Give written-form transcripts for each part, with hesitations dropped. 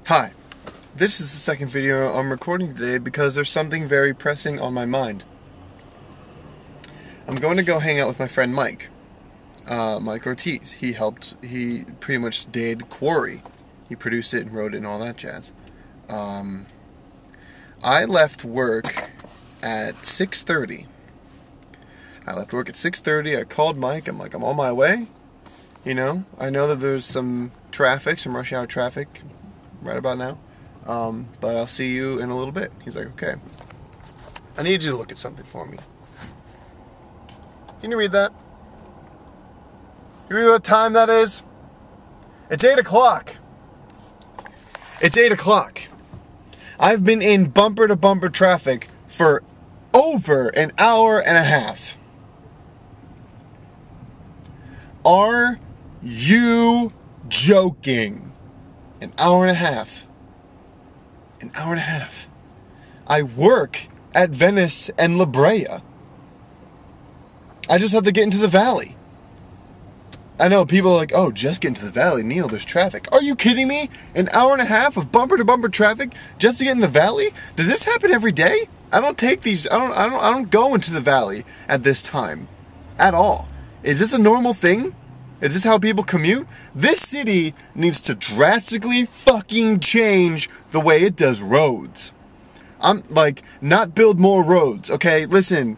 Hi, this is the second video I'm recording today because there's something very pressing on my mind. I'm going to go hang out with my friend Mike, Mike Ortiz. He pretty much did Quarry. He produced it and wrote it and all that jazz. I left work at 6:30. I called Mike. I'm like, I'm on my way. You know, I know that there's some traffic, some rush hour traffic right about now. But I'll see you in a little bit. He's like, okay. I need you to look at something for me. Can you read that? You read what time that is? It's 8 o'clock. It's 8 o'clock. I've been in bumper-to-bumper traffic for over an hour and a half. Are you joking? An hour and a half. An hour and a half. I work at Venice and La Brea. I just have to get into the valley. I know people are like, oh, just get into the valley, Neil, there's traffic. Are you kidding me? An hour and a half of bumper-to-bumper traffic just to get in the valley? Does this happen every day? I don't take these, I don't go into the valley at this time. At all. Is this a normal thing? Is this how people commute? This city needs to drastically fucking change the way it does roads. I'm like, not build more roads, okay? Listen,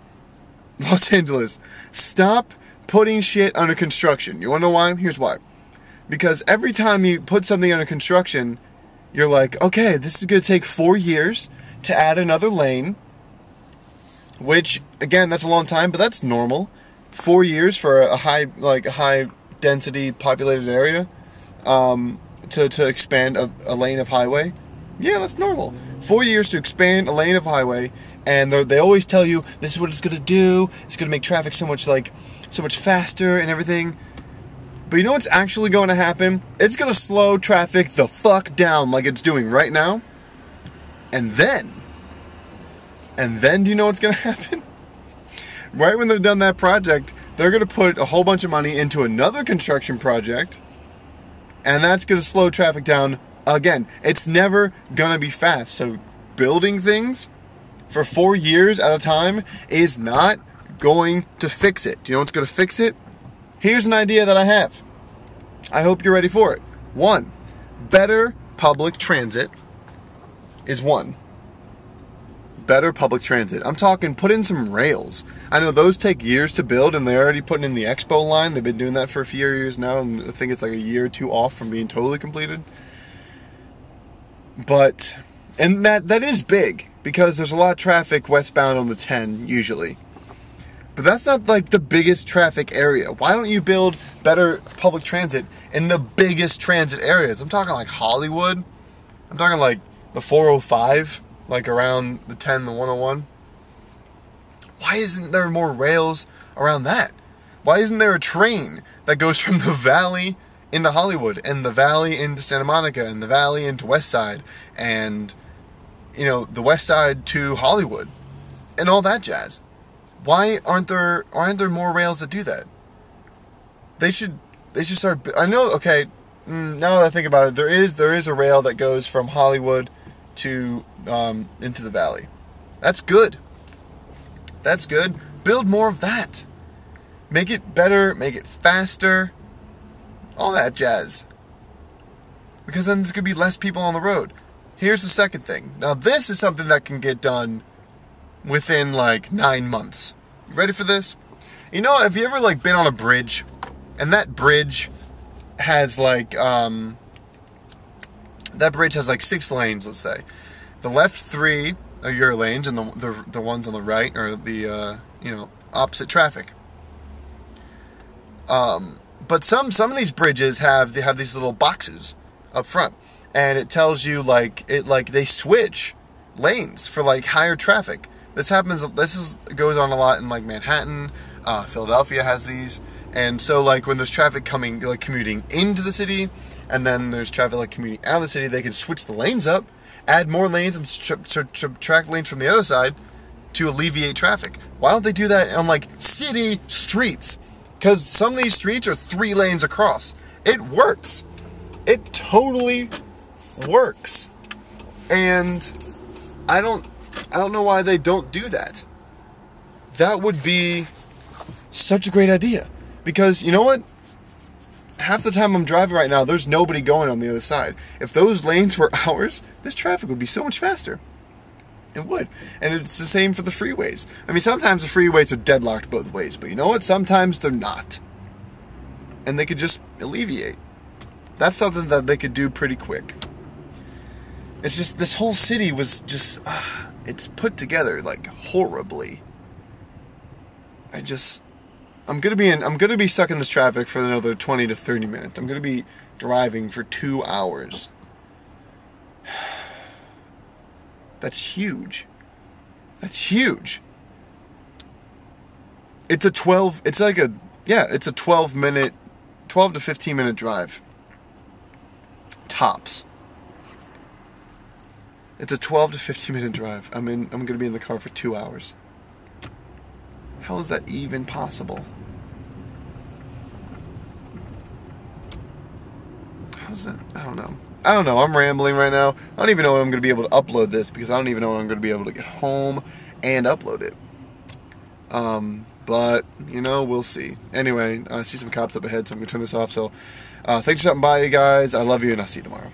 Los Angeles, stop putting shit under construction. You wanna know why? Here's why. Because every time you put something under construction, you're like, okay, this is gonna take 4 years to add another lane, which, again, that's a long time, but that's normal. 4 years for a high density populated area, to expand a lane of highway. Yeah, that's normal. 4 years to expand a lane of highway, and they always tell you this is what it's gonna do. It's gonna make traffic so much faster and everything. But you know what's actually going to happen? It's gonna slow traffic the fuck down like it's doing right now. And then do you know what's gonna happen? Right when they're done that project, they're going to put a whole bunch of money into another construction project, and that's going to slow traffic down again. It's never going to be fast. So building things for 4 years at a time is not going to fix it. Do you know what's going to fix it? Here's an idea that I have. I hope you're ready for it. 1, better public transit is 1. Better public transit. I'm talking put in some rails. I know those take years to build, and they're already putting in the expo line. They've been doing that for a few years now, and I think it's like a year or two off from being totally completed. And that is big, because there's a lot of traffic westbound on the 10 usually. But that's not like the biggest traffic area. Why don't you build better public transit in the biggest transit areas? I'm talking like Hollywood. I'm talking like the 405. Like around the 10, the 101. Why isn't there more rails around that? Why isn't there a train that goes from the valley into Hollywood, and the valley into Santa Monica, and the valley into West Side, and, you know, the West Side to Hollywood, and all that jazz? Why aren't there more rails that do that? They should start. I know. Okay, now that I think about it, there is a rail that goes from Hollywood to into the valley. That's good. That's good. Build more of that. Make it better, make it faster, all that jazz. Because then there's going to be less people on the road. Here's the second thing. Now this is something that can get done within like 9 months. You ready for this? You know, have you ever like been on a bridge, and that bridge has like 6 lanes, let's say. The left 3 are your lanes, and the ones on the right are the opposite traffic. But some of these bridges have these little boxes up front, and it tells you they switch lanes for like higher traffic. This goes on a lot in like Manhattan, Philadelphia has these, and so like when there's traffic commuting into the city, and then there's traffic like commuting out of the city, they can switch the lanes up, add more lanes, and subtract lanes from the other side to alleviate traffic. Why don't they do that on like city streets? Because some of these streets are 3 lanes across. It works. It totally works. And I don't know why they don't do that. That would be such a great idea. Because, you know what? Half the time I'm driving right now, there's nobody going on the other side. If those lanes were ours, this traffic would be so much faster. It would. And it's the same for the freeways. I mean, sometimes the freeways are deadlocked both ways, but you know what? Sometimes they're not. And they could just alleviate. That's something that they could do pretty quick. It's just, this whole city was just, it's put together, like, horribly. I'm gonna be stuck in this traffic for another 20 to 30 minutes. I'm gonna be driving for 2 hours. That's huge. That's huge. It's a 12 to 15 minute drive. Tops. It's a 12 to 15 minute drive. I'm gonna be in the car for 2 hours. How is that even possible? How's that? I don't know. I'm rambling right now. I don't even know when I'm going to be able to upload this because I don't even know when I'm going to be able to get home and upload it. But, you know, we'll see. Anyway, I see some cops up ahead, so I'm going to turn this off. So, thanks for stopping by, you guys. I love you, and I'll see you tomorrow.